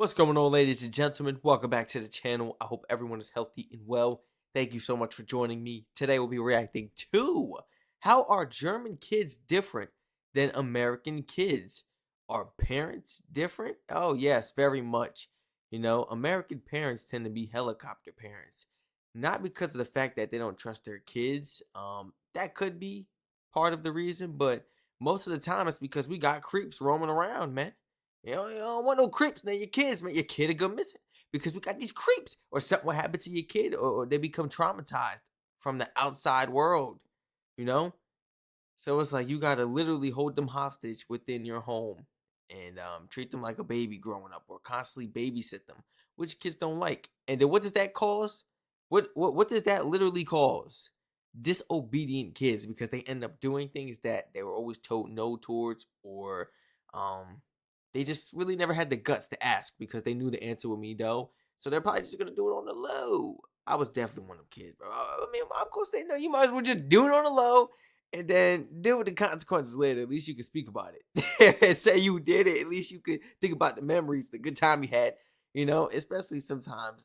What's going on, ladies and gentlemen? Welcome back to the channel. I hope everyone is healthy and well. Thank you so much for joining me. Today we'll be reacting to how are German kids different than American kids? Are parents different? Oh, yes, very much. American parents tend to be helicopter parents. Not because of the fact that they don't trust their kids. That could be part of the reason, but most of the time it's because we got creeps roaming around, man. You don't want no creeps near your kids, man. Your kid will go missing because we got these creeps, or something will happen to your kid, or they become traumatized from the outside world, you know? So it's like you gotta literally hold them hostage within your home and treat them like a baby growing up, or constantly babysit them, which kids don't like. And then what does that cause? What does that literally cause? Disobedient kids, because they end up doing things that they were always told no towards, or um they just really never had the guts to ask because they knew the answer would be no. So they're probably just gonna do it on the low. I was definitely one of them kids, bro. I mean, I'm gonna say no. You might as well just do it on the low and then deal with the consequences later. At least you can speak about it. Say you did it. At least you could think about the memories, the good time you had. Especially sometimes,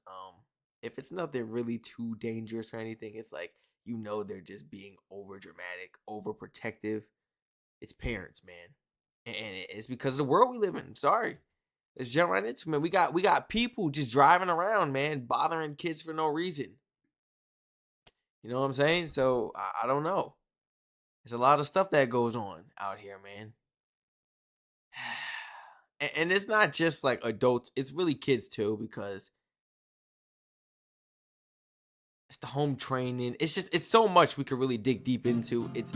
if it's nothing really too dangerous or anything, it's like they're just being over dramatic, over protective. It's parents, man, and it's because of the world we live in. Sorry, let's jump right into it, man. We got people just driving around, man, bothering kids for no reason. You know what I'm saying? So I don't know. There's a lot of stuff that goes on out here, man. And it's not just like adults, it's really kids too, because it's the home training. It's so much we could really dig deep into. It's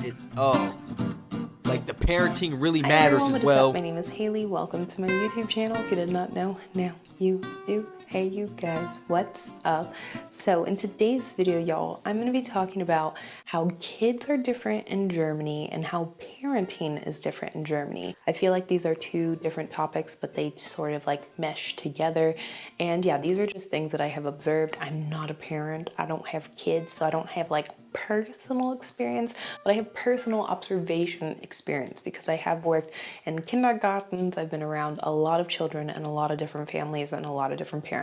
like the parenting really Hi matters everyone, as what is up? well. My name is Haley. Welcome to my YouTube channel. If you did not know, now you do. Hey you guys, what's up? So in today's video, y'all, I'm going to be talking about how kids are different in Germany and how parenting is different in Germany. I feel like these are two different topics, but they sort of like mesh together. And yeah, these are just things that I have observed. I'm not a parent. I don't have kids, so I don't have like personal experience, but I have personal observation experience because I have worked in kindergartens. I've been around a lot of children and a lot of different families and a lot of different parents.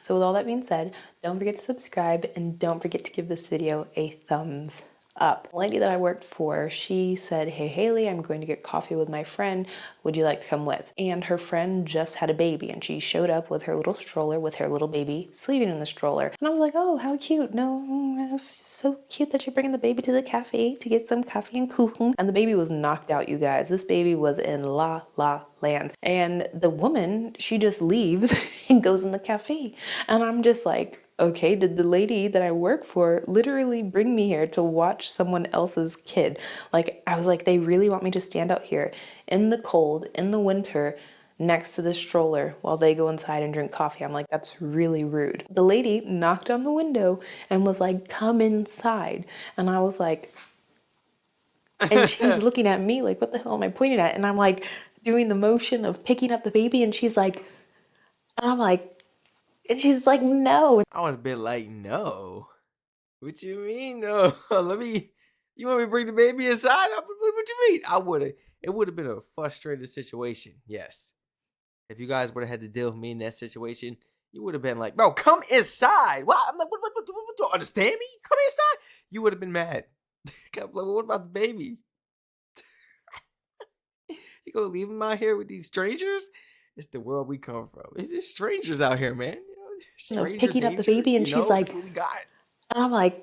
So with all that being said, don't forget to subscribe and don't forget to give this video a thumbs up. The lady that I worked for, she said, "Hey Haley, I'm going to get coffee with my friend. Would you like to come with?" And her friend just had a baby and she showed up with her little stroller with her little baby sleeping in the stroller. And I was like, "Oh, how cute. No, it's so cute that you're bringing the baby to the cafe to get some coffee and kuchen." And the baby was knocked out, you guys. This baby was in La La Land. And the woman, she just leaves and goes in the cafe. And I'm just like, okay, did the lady that I work for literally bring me here to watch someone else's kid? Like, I was like, they really want me to stand out here in the cold, in the winter, next to the stroller while they go inside and drink coffee. I'm like, that's really rude. The lady knocked on the window and was like, "Come inside." And I was like, and she's looking at me like, what the hell am I pointing at? And I'm like doing the motion of picking up the baby, and she's like, and I'm like, and she's like, "No." I would have been like, no. What you mean? No. Let me. You want me to bring the baby inside? What you mean? I would have. It would have been a frustrated situation. Yes. If you guys would have had to deal with me in that situation, you would have been like, bro, come inside. What? I'm like, what don't understand me? Come inside. You would have been mad. Like, what about the baby? You gonna leave him out here with these strangers? It's the world we come from. It's strangers out here, man. Stranger Picking up the danger. baby, and she's That's like, what we got. and I'm like,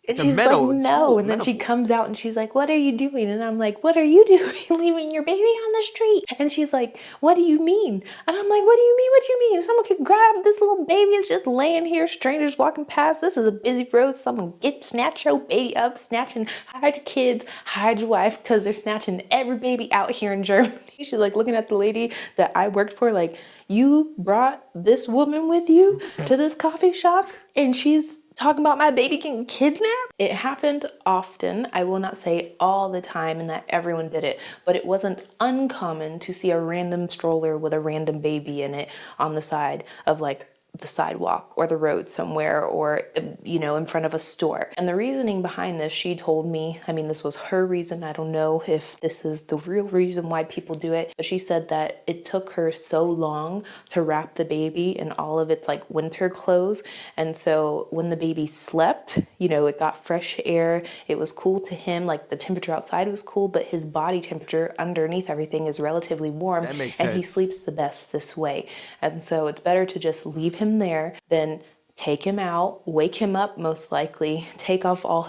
and It's a she's like, metal. It's full "No." of And then she metaphor. comes out and she's like, "What are you doing?" And I'm like, "What are you doing leaving your baby on the street?" And she's like, "What do you mean?" And I'm like, "What do you mean? What you mean? Someone could grab this little baby. It's just laying here, strangers walking past. This is a busy road. Someone snatch your baby up, snatching, hide your kids, hide your wife, because they're snatching every baby out here in Germany." She's like looking at the lady that I worked for like, "You brought this woman with you to this coffee shop and she's talking about my baby getting kidnapped?" It happened often. I will not say all the time and that everyone did it, but it wasn't uncommon to see a random stroller with a random baby in it on the side of like the sidewalk or the road somewhere, or in front of a store. And the reasoning behind this, she told me, I mean, this was her reason. I don't know if this is the real reason why people do it, but she said that it took her so long to wrap the baby in all of its like winter clothes. And so when the baby slept, it got fresh air. It was cool to him. Like the temperature outside was cool, but his body temperature underneath everything is relatively warm, That makes and he sense. sleeps the best this way. And so it's better to just leave him there than take him out, wake him up most likely, take off all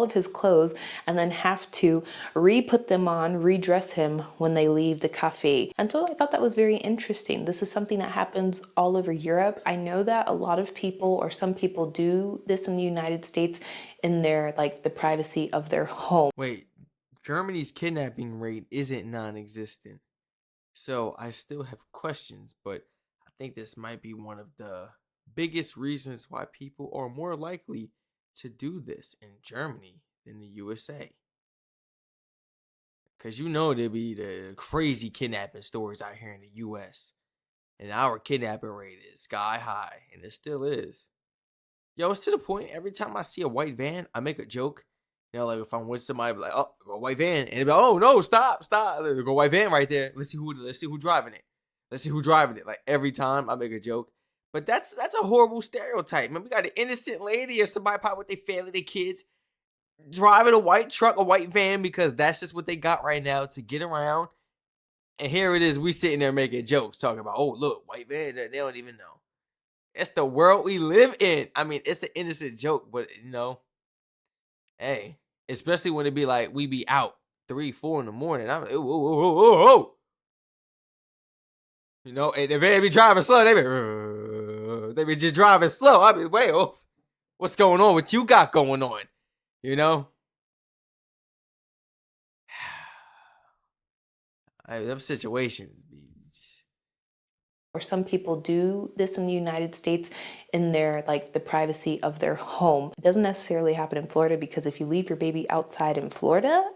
of his clothes, and then have to re-put them on, redress him when they leave the cafe. And so I thought that was very interesting. This is something that happens all over Europe. I know that a lot of people, or some people, do this in the United States in their like the privacy of their home. Wait, Germany's kidnapping rate isn't non-existent. So I still have questions, but I think this might be one of the biggest reasons why people are more likely to do this in Germany than the USA. Because there be the crazy kidnapping stories out here in the US. And our kidnapping rate is sky high, and it still is. Yo, it's to the point every time I see a white van, I make a joke. Like if I'm with somebody, like, oh, go white van, and they be like, oh no, stop, stop, there's a white van right there. Let's see who driving it. Let's see who driving it. Like every time I make a joke, but that's a horrible stereotype. Man, we got an innocent lady or somebody probably with their family, their kids, driving a white truck, a white van, because that's just what they got right now to get around. And here it is, we sitting there making jokes, talking about, oh look, white van, they don't even know. It's the world we live in. I mean, it's an innocent joke, but hey, especially when it be like we be out 3, 4 in the morning. I'm like, oh. And if they be driving slow, they be just driving slow. I be, wait, oh, what's going on? What you got going on? You know? Them situations be. Or some people do this in the United States in their like the privacy of their home. It doesn't necessarily happen in Florida, because if you leave your baby outside in Florida,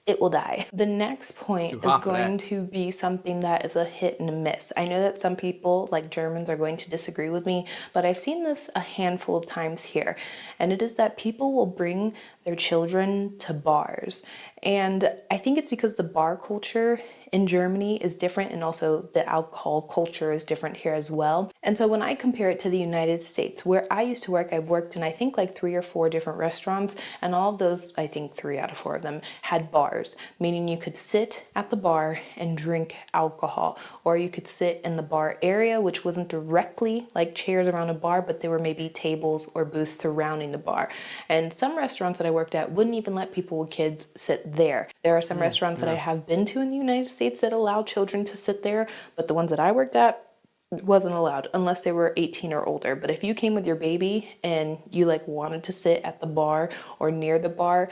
it will die. The next point Too is hot for going that. to be something that is a hit and a miss. I know that some people, like Germans, are going to disagree with me, but I've seen this a handful of times here. And it is that people will bring their children to bars. And I think it's because the bar culture in Germany is different, and also the alcohol culture is different here as well. And so when I compare it to the United States, where I used to work, I've worked in I think like 3 or 4 different restaurants, and all of those, I think 3 out of 4 of them, had bars, meaning you could sit at the bar and drink alcohol, or you could sit in the bar area, which wasn't directly like chairs around a bar, but there were maybe tables or booths surrounding the bar. And some restaurants that I worked at wouldn't even let people with kids sit there. There are some restaurants that I Yeah. have been to in the United States that allow children to sit there, but the ones that I worked at wasn't allowed unless they were 18 or older. But if you came with your baby and you like wanted to sit at the bar or near the bar,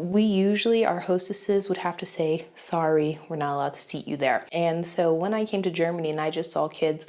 we usually, our hostesses would have to say, sorry, we're not allowed to seat you there. And so when I came to Germany and I just saw kids,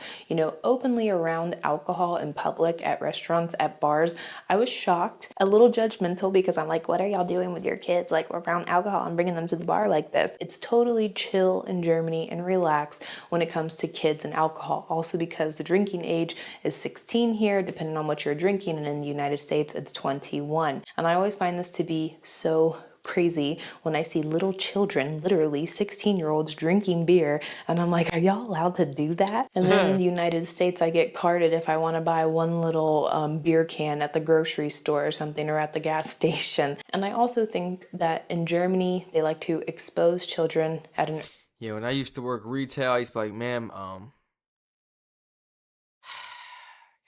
openly around alcohol in public, at restaurants, at bars, I was shocked, a little judgmental, because I'm like, what are y'all doing with your kids? Like around alcohol and bringing them to the bar like this? It's totally chill in Germany and relaxed when it comes to kids and alcohol. Also because the drinking age is 16 here, depending on what you're drinking, and in the United States, it's 21. And I always find this to be so crazy when I see little children, literally 16-year-olds, drinking beer, and I'm like, are y'all allowed to do that? And then in the United States, I get carded if I want to buy one little beer can at the grocery store or something, or at the gas station. And I also think that in Germany, they like to expose children at an Yeah, when I used to work retail, I used to be like, ma'am, can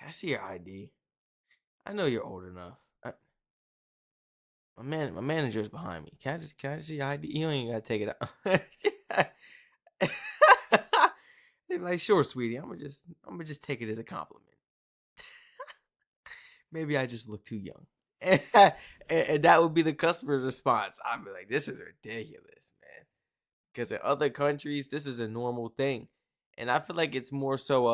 I see your ID? I know you're old enough. My manager's behind me. Can I just see your ID? You don't even gotta take it out. They're like, sure, sweetie. I'm gonna just take it as a compliment. Maybe I just look too young. And that would be the customer's response. I'd be like, this is ridiculous, man. Because in other countries, this is a normal thing. And I feel like it's more so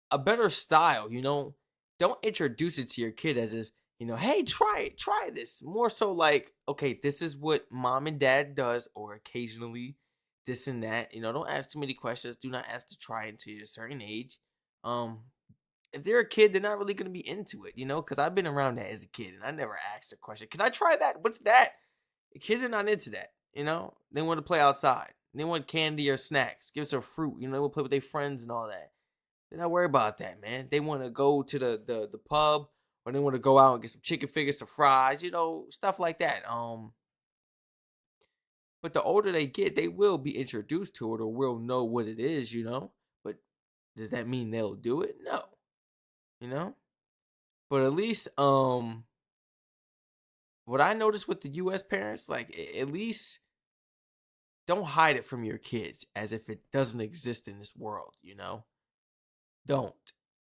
a better style, Don't introduce it to your kid as if, hey, try this. More so like, okay, this is what mom and dad does, or occasionally this and that. Don't ask too many questions. Do not ask to try until you're a certain age. Um, if they're a kid, they're not really gonna be into it, because I've been around that as a kid and I never asked a question. Can I try that? What's that? The kids are not into that. They want to play outside. They want candy or snacks. Give some fruit. They want to play with their friends and all that. They're not worried about that, man. They want to go to the pub, or they want to go out and get some chicken fingers, some fries, stuff like that. But the older they get, they will be introduced to it or will know what it is. But does that mean they'll do it? No. You know? But at least what I noticed with the US parents, like at least don't hide it from your kids as if it doesn't exist in this world. Don't.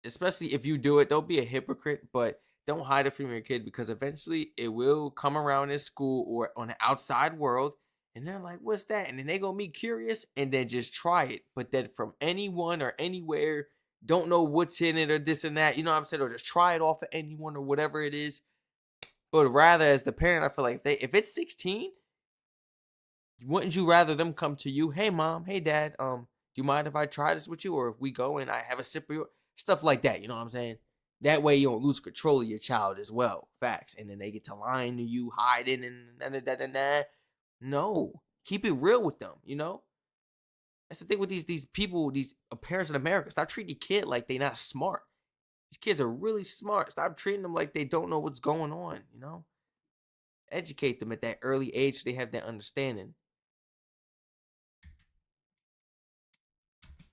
Especially if you do it, don't be a hypocrite, but don't hide it from your kid because eventually it will come around in school or on the outside world and they're like, what's that? And then they gonna be curious and then just try it. But then from anyone or anywhere, don't know what's in it or this and that, you know what I'm saying? Or just try it off of anyone or whatever it is. But rather as the parent, I feel like if it's 16, wouldn't you rather them come to you, hey mom, hey dad, do you mind if I try this with you? Or if we go and I have a sip of your stuff like that, you know what I'm saying? That way you don't lose control of your child as well. Facts. And then they get to lying to you, hiding and. No. Keep it real with them. That's the thing with these people, these parents in America. Stop treating your kid like they not smart. These kids are really smart. Stop treating them like they don't know what's going on. Educate them at that early age so they have that understanding.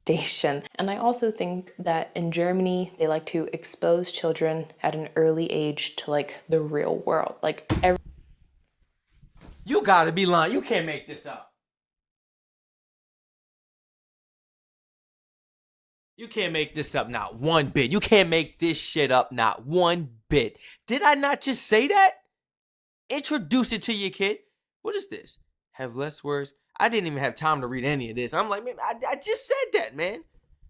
And I also think that in Germany, they like to expose children at an early age to like the real world. Like You gotta be lying. You can't make this up. You can't make this up not one bit. You can't make this shit up not one bit. Did I not just say that? Introduce it to your kid. What is this? Have less words. I didn't even have time to read any of this. I'm like, man, I just said that, man.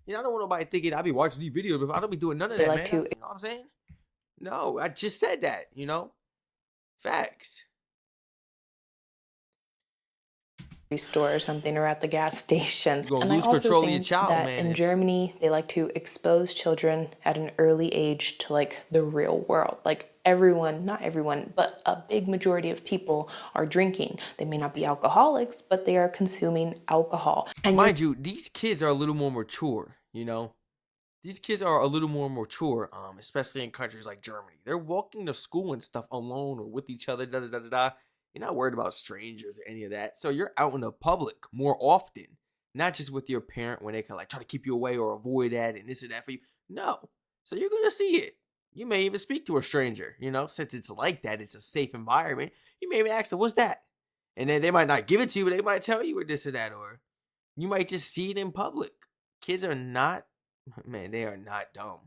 I don't want nobody thinking I be watching these videos, but I don't be doing none of they that, like man. to You know what I'm saying? No, I just said that. Facts. store or something or at the gas station. You're gonna And I lose also control of your think child, that man. in Germany, they like to expose children at an early age to like the real world. Like everyone, not everyone, but a big majority of people are drinking. They may not be alcoholics, but they are consuming alcohol. And Mind you, these kids are a little more mature. These kids are a little more mature, especially in countries like Germany. They're walking to school and stuff alone or with each other, da da da da da. You're not worried about strangers or any of that. So you're out in the public more often, not just with your parent when they can like try to keep you away or avoid that and this and that for you. No. So you're gonna see it. You may even speak to a stranger, since it's like that, it's a safe environment. You may even ask them, what's that? And then they might not give it to you, but they might tell you or this or that, or you might just see it in public. Kids are not, man, they are not dumb.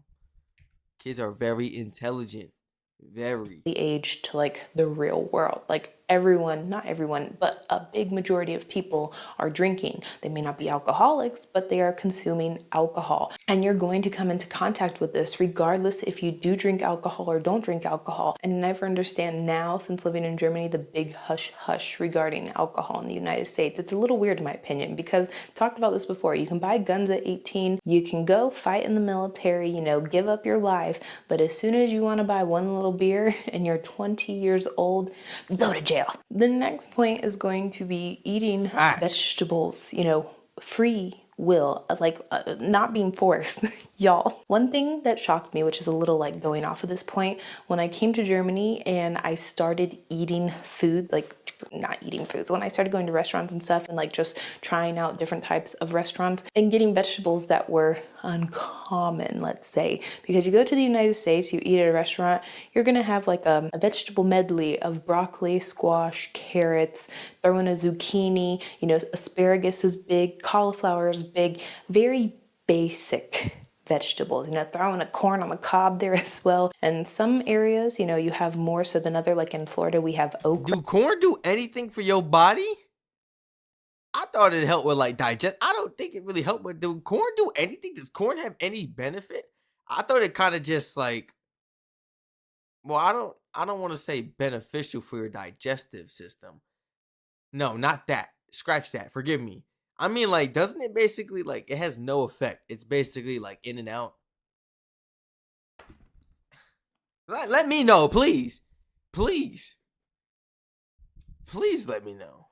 Kids are very intelligent. Very. age to like the real world. Like everyone, not everyone, but a big majority of people are drinking. They may not be alcoholics, but they are consuming alcohol. And you're going to come into contact with this regardless if you do drink alcohol or don't drink alcohol. And never understand now, since living in Germany, the big hush hush regarding alcohol in the United States. It's a little weird in my opinion because I've talked about this before. You can buy guns at 18, you can go fight in the military, give up your life, but as soon as you want to buy one little beer and you're 20 years old, go to jail. The next point is going to be eating vegetables, free will, like not being forced. Y'all, one thing that shocked me, which is a little like going off of this point, when I came to Germany and I started eating food, like not eating foods, when I started going to restaurants and stuff and like just trying out different types of restaurants and getting vegetables that were uncommon, let's say, because you go to the United States, you eat at a restaurant, you're gonna have like a vegetable medley of broccoli, squash, carrots, throw in a zucchini, asparagus is big, cauliflower is big, very basic vegetables, throwing a corn on the cob there as well. And some areas, you have more so than other, like in Florida, we have okra. Do corn do anything for your body? I thought it helped with like digest. I don't think it really helped with. Do corn do anything? Does corn have any benefit? I thought it kind of just like. Well, I don't want to say beneficial for your digestive system. No, not that. Scratch that. Forgive me. I mean, like, doesn't it basically like it has no effect? It's basically like in and out. Let me know, please. Please. Please let me know.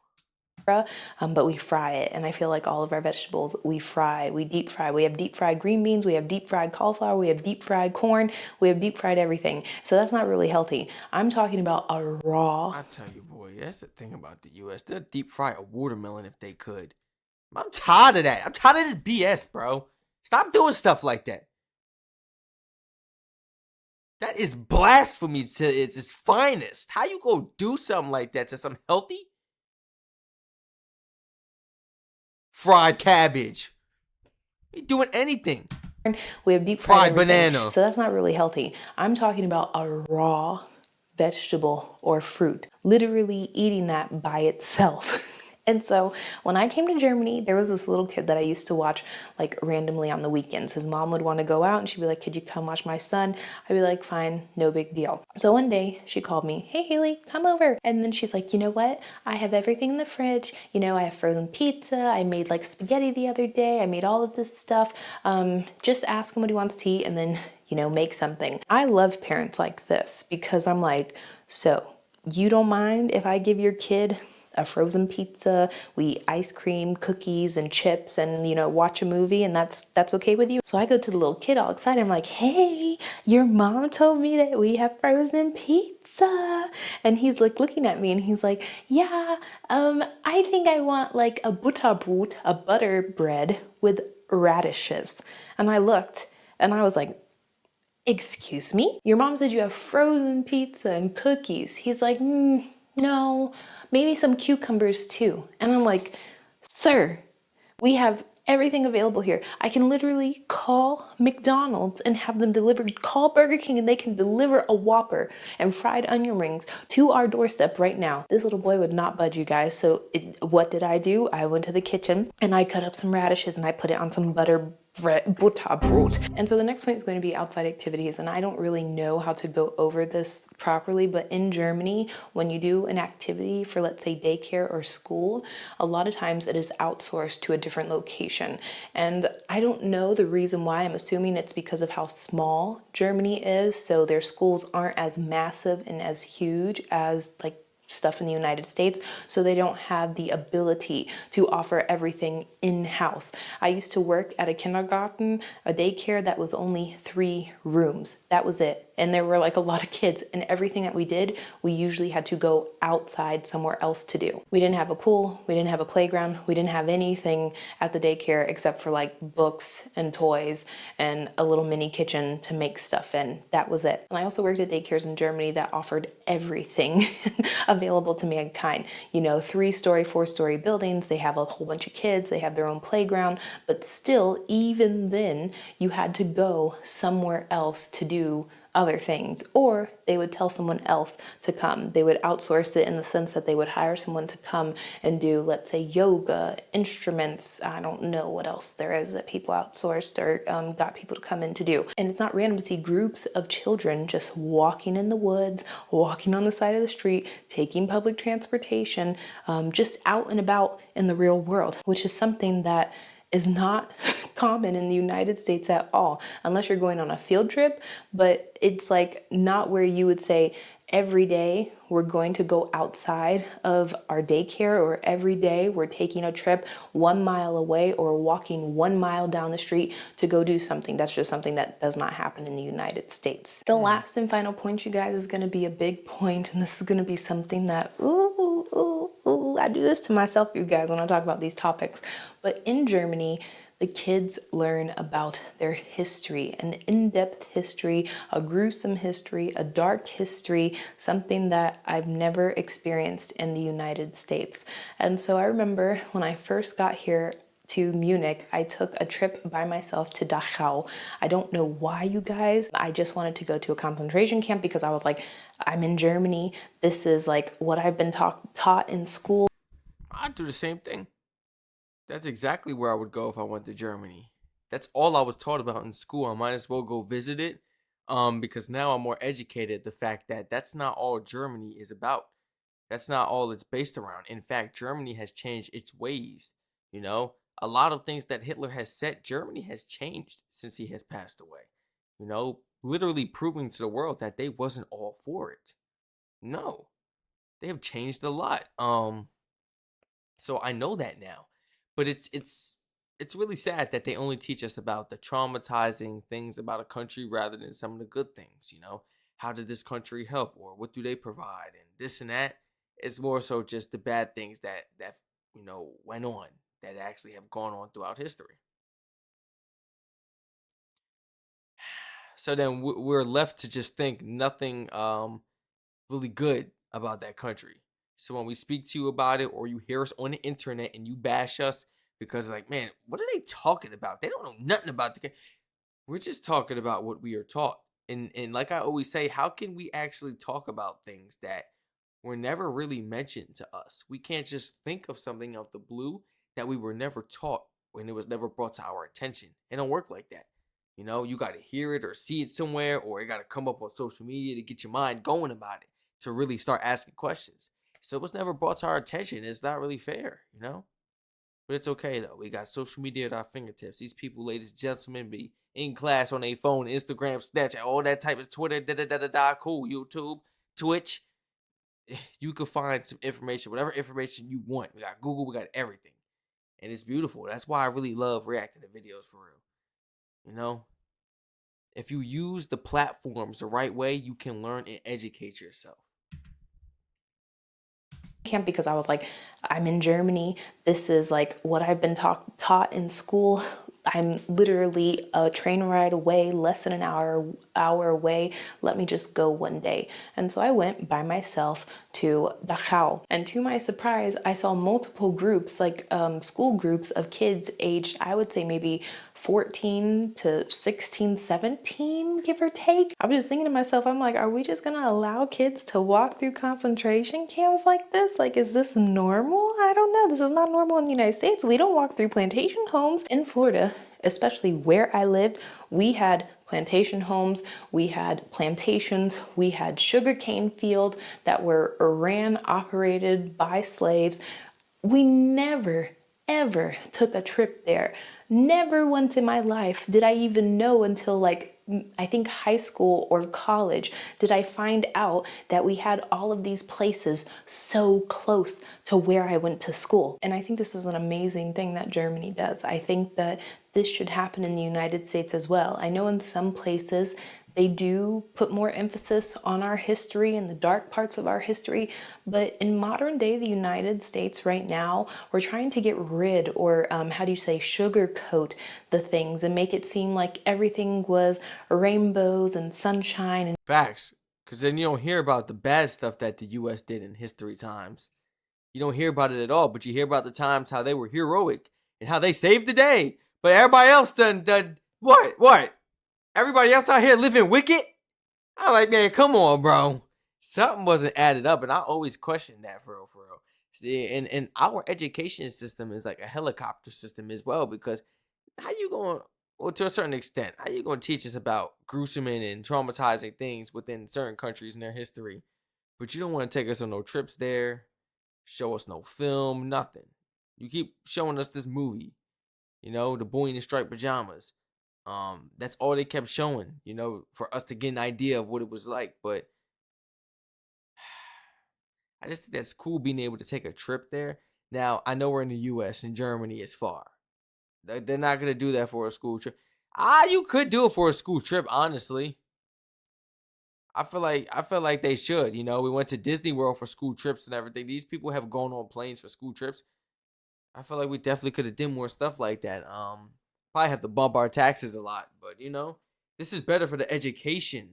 But we fry it. And I feel like all of our vegetables, we fry, we deep fry. We have deep fried green beans, we have deep fried cauliflower, we have deep fried corn, we have deep fried everything. So that's not really healthy. I'm talking about a raw. I tell you, boy, that's the thing about the U.S. They'd deep fry a watermelon if they could. I'm tired of that. I'm tired of this BS, bro. Stop doing stuff like that. That is blasphemy to its finest. How you go do something like that to some healthy fried cabbage? You doing anything? We have deep fried Fried everything. banana. So that's not really healthy. I'm talking about a raw vegetable or fruit, literally eating that by itself. And so when I came to Germany, there was this little kid that I used to watch like randomly on the weekends. His mom would want to go out and she'd be like, could you come watch my son? I'd be like, fine, no big deal. So one day she called me, hey Haley, come over. And then she's like, you know what? I have everything in the fridge. You know, I have frozen pizza. I made like spaghetti the other day. I made all of this stuff. Just ask him what he wants to eat and then, you know, make something. I love parents like this because I'm like, so you don't mind if I give your kid a frozen pizza, we eat ice cream, cookies, and chips, and you know, watch a movie, and that's okay with you? So I go to the little kid all excited. I'm like, hey, your mom told me that we have frozen pizza. And he's like looking at me and he's like, yeah, I think I want like a butterbrot, a butter bread with radishes. And I looked and I was like, excuse me? Your mom said you have frozen pizza and cookies. He's like, no, maybe some cucumbers too. And I'm like, sir, we have everything available here. I can literally call McDonald's and have them delivered, call Burger King and they can deliver a Whopper and fried onion rings to our doorstep right now. This little boy would not budge, you guys. So what did I do? I went to the kitchen and I cut up some radishes and I put it on some butterbrot. And so the next point is going to be outside activities. And I don't really know how to go over this properly, but in Germany, when you do an activity for, let's say, daycare or school, a lot of times it is outsourced to a different location. And I don't know the reason why. I'm assuming it's because of how small Germany is. So their schools aren't as massive and as huge as like stuff in the United States, so they don't have the ability to offer everything in-house. I used to work at a kindergarten, a daycare that was only 3 rooms. That was it. And there were like a lot of kids, and everything that we did, we usually had to go outside somewhere else to do. We didn't have a pool, we didn't have a playground, we didn't have anything at the daycare except for like books and toys and a little mini kitchen to make stuff in. That was it. And I also worked at daycares in Germany that offered everything available to mankind. You know, 3-story, 4-story buildings, they have a whole bunch of kids, they have their own playground, but still, even then, you had to go somewhere else to do other things, or they would tell someone else to come. They would outsource it in the sense that they would hire someone to come and do, let's say, yoga, instruments. I don't know what else there is that people outsourced or got people to come in to do. And it's not random to see groups of children just walking in the woods, walking on the side of the street, taking public transportation, just out and about in the real world, which is something that is not common in the United States at all, unless you're going on a field trip, but it's like not where you would say every day we're going to go outside of our daycare, or every day we're taking a trip 1 mile away or walking 1 mile down the street to go do something. That's just something that does not happen in the United States. The last and final point, you guys, is going to be a big point, and this is going to be something that, I do this to myself, you guys, when I talk about these topics. But in Germany, the kids learn about their history, an in-depth history, a gruesome history, a dark history, something that I've never experienced in the United States. And so I remember when I first got here to Munich, I took a trip by myself to Dachau. I don't know why, you guys. I just wanted to go to a concentration camp because I was like, I'm in Germany. This is like what I've been taught in school. I'd do the same thing. That's exactly where I would go if I went to Germany. That's all I was taught about in school. I might as well go visit it. Because now I'm more educated. The fact that that's not all Germany is about. That's not all it's based around. In fact, Germany has changed its ways. You know, a lot of things that Hitler has said, Germany has changed since he has passed away. literally proving to the world that they wasn't all for it. No, they have changed a lot. So I know that now. But it's really sad that they only teach us about the traumatizing things about a country rather than some of the good things. How did this country help or what do they provide and this and that? It's more so just the bad things that went on that actually have gone on throughout history. So then we're left to just think nothing really good about that country. So when we speak to you about it or you hear us on the internet and you bash us because like, man, what are they talking about? They don't know nothing about we're just talking about what we are taught. And like I always say, how can we actually talk about things that were never really mentioned to us? We can't just think of something out the blue that we were never taught when it was never brought to our attention. It don't work like that. You got to hear it or see it somewhere, or it got to come up on social media to get your mind going about it, to really start asking questions. So it was never brought to our attention. It's not really fair. But it's okay though. We got social media at our fingertips. These people, ladies and gentlemen, be in class on their phone, Instagram, Snapchat, all that type of Twitter, cool, YouTube, Twitch. You can find some information, whatever information you want. We got Google, we got everything. And it's beautiful. That's why I really love reacting to videos for real. If you use the platforms the right way, you can learn and educate yourself. Camp because I was like, I'm in Germany. This is like what I've been taught in school. I'm literally a train ride away, less than an hour away. Let me just go one day. And so I went by myself to Dachau. And to my surprise, I saw multiple groups, like school groups of kids aged, I would say maybe 14 to 16, 17, give or take. I was just thinking to myself, I'm like, are we just gonna allow kids to walk through concentration camps like this? Like, is this normal? I don't know. This is not normal in the United States. We don't walk through plantation homes. In Florida, especially where I lived, we had plantation homes, we had plantations, we had sugarcane fields that were ran, operated by slaves. We never, ever took a trip there. Never once in my life did I even know until like I think high school or college did I find out that we had all of these places so close to where I went to school. And I think this is an amazing thing that Germany does. I think that this should happen in the United States as well. I know in some places they do put more emphasis on our history and the dark parts of our history, but in modern day, the United States right now, we're trying to get rid or how do you say, sugarcoat the things and make it seem like everything was rainbows and sunshine. And Facts. Because then you don't hear about the bad stuff that the U.S. did in history times. You don't hear about it at all, but you hear about the times how they were heroic and how they saved the day. But everybody else done what? What? Everybody else out here living wicked? I'm like, man, come on, bro. Something wasn't added up, and I always question that for real, for real. See, and our education system is like a helicopter system as well, because how you going, well, to a certain extent, how you going to teach us about gruesome and traumatizing things within certain countries and their history, but you don't want to take us on no trips there, show us no film, nothing. You keep showing us this movie, the boy in the striped pajamas. That's all they kept showing, for us to get an idea of what it was like. But I just think that's cool being able to take a trip there. Now, I know we're in the US and Germany is far. They're not gonna do that for a school trip. You could do it for a school trip, honestly. I feel like they should. We went to Disney World for school trips and everything. These people have gone on planes for school trips. I feel like we definitely could have done more stuff like that. Probably have to bump our taxes a lot, but this is better for the education.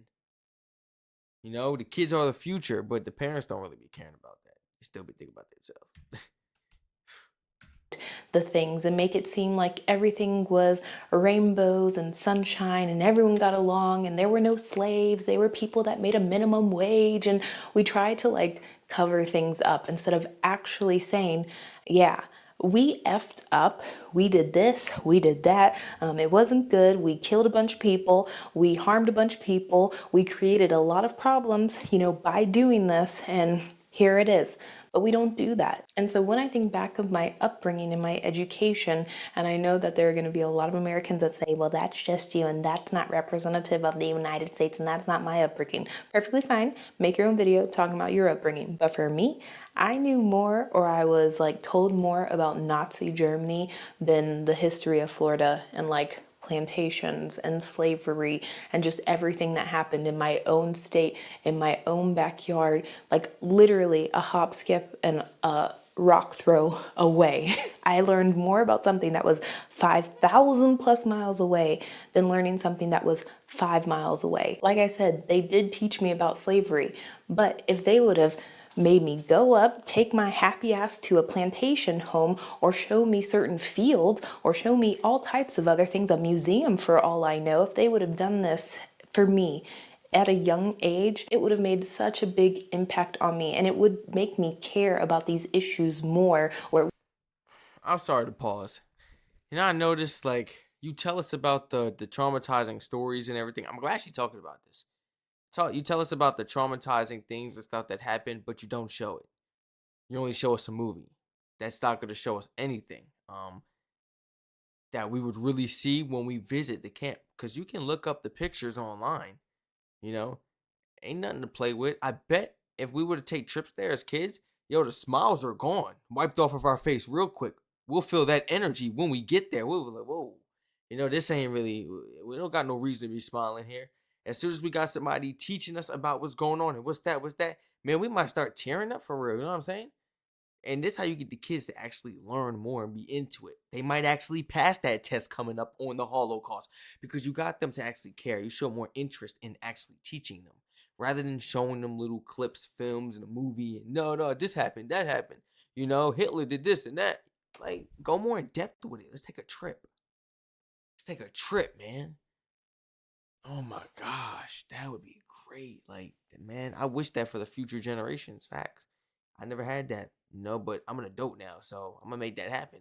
The kids are the future, but the parents don't really be caring about that. They still be thinking about themselves. the things and make it seem like everything was rainbows and sunshine and everyone got along and there were no slaves. They were people that made a minimum wage, and we tried to like cover things up instead of actually saying, yeah, we effed up, we did this, we did that, it wasn't good, we killed a bunch of people, we harmed a bunch of people, we created a lot of problems, by doing this, and here it is. But we don't do that. And so when I think back of my upbringing and my education, and I know that there are going to be a lot of Americans that say, well, that's just you and that's not representative of the United States and that's not my upbringing. Perfectly fine. Make your own video talking about your upbringing. But for me, I knew more, or I was like told more about Nazi Germany than the history of Florida and like plantations and slavery and just everything that happened in my own state, in my own backyard, like literally a hop, skip, and a rock throw away. I learned more about something that was 5,000 plus miles away than learning something that was 5 miles away. Like I said, they did teach me about slavery, but if they would have made me go up, take my happy ass to a plantation home, or show me certain fields, or show me all types of other things, a museum for all I know, if they would have done this for me at a young age, it would have made such a big impact on me, and it would make me care about these issues more. Or I'm sorry to pause. I noticed like you tell us about the traumatizing stories and everything. I'm glad you're talking about this. You tell us about the traumatizing things and stuff that happened, but you don't show it. You only show us a movie. That's not going to show us anything that we would really see when we visit the camp. Because you can look up the pictures online. You know, ain't nothing to play with. I bet if we were to take trips there as kids, yo, the smiles are gone, wiped off of our face real quick. We'll feel that energy when we get there. We'll be like, whoa, this ain't really, we don't got no reason to be smiling here. As soon as we got somebody teaching us about what's going on and what's that, man, we might start tearing up for real. You know what I'm saying? And this is how you get the kids to actually learn more and be into it. They might actually pass that test coming up on the Holocaust because you got them to actually care. You show more interest in actually teaching them rather than showing them little clips, films, and a movie. And no, this happened, that happened. Hitler did this and that. Like, go more in depth with it. Let's take a trip. Let's take a trip, man. Oh my gosh, that would be great. Like, man, I wish that for the future generations. Facts. I never had that, but I'm an adult now, so I'm gonna make that happen.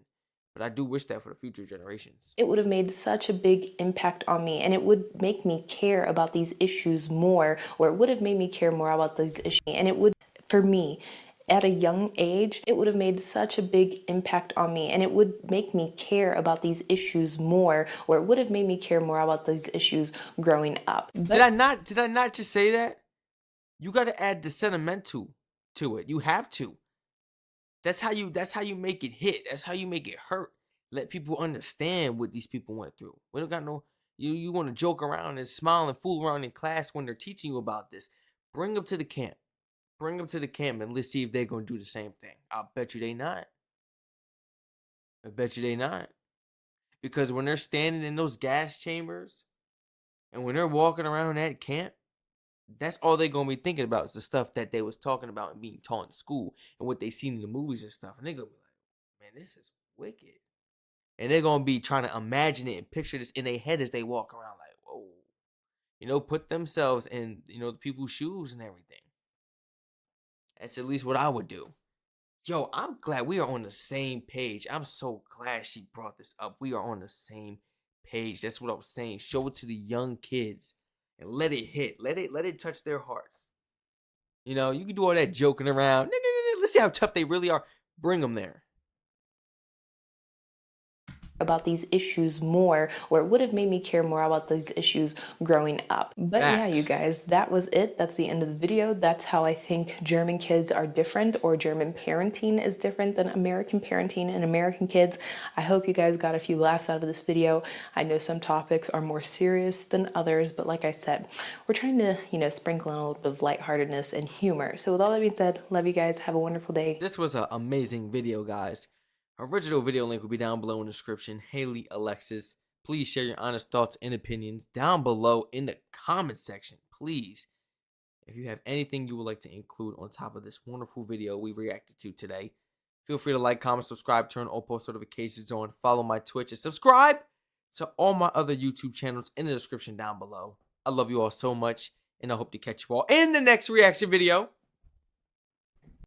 But I do wish that for the future generations. it would have made such a big impact on me, and it would make me care about these issues more, or it would have made me care more about these issues. And it would, for me, at a young age, it would have made such a big impact on me, and it would make me care about these issues more, or it would have made me care more about these issues growing up. But Did I not just say that? You got to add the sentimental to it. You have to. That's how you make it hit. That's how you make it hurt. Let people understand what these people went through. We don't got no you want to joke around and smile and fool around in class when they're teaching you about this. Bring them to the camp. Bring them to the camp and let's see if they're going to do the same thing. I'll bet you they not. I bet you they not. Because when they're standing in those gas chambers and when they're walking around that camp, that's all they're gonna be thinking about is the stuff that they was talking about and being taught in school and what they seen in the movies and stuff. And they're gonna be like, man, this is wicked. And they're gonna be trying to imagine it and picture this in their head as they walk around like, whoa. Put themselves in, the people's shoes and everything. That's at least what I would do. Yo, I'm glad we are on the same page. I'm so glad she brought this up. We are on the same page. That's what I was saying. Show it to the young kids and let it hit. Let it touch their hearts. You can do all that joking around. Let's see how tough they really are. Bring them there. about these issues more, or it would have made me care more about these issues growing up. But yeah, you guys, that was it. That's the end of the video. That's how I think German kids are different, or German parenting is different than American parenting and American kids. I hope you guys got a few laughs out of this video. I know some topics are more serious than others, but like I said, we're trying to, sprinkle in a little bit of lightheartedness and humor. So with all that being said, love you guys. Have a wonderful day. This was an amazing video, guys. Original video link will be down below in the description. Haley, Alexis, please share your honest thoughts and opinions down below in the comment section, please. If you have anything you would like to include on top of this wonderful video we reacted to today, feel free to like, comment, subscribe, turn all post notifications on, follow my Twitch, and subscribe to all my other YouTube channels in the description down below. I love you all so much, and I hope to catch you all in the next reaction video.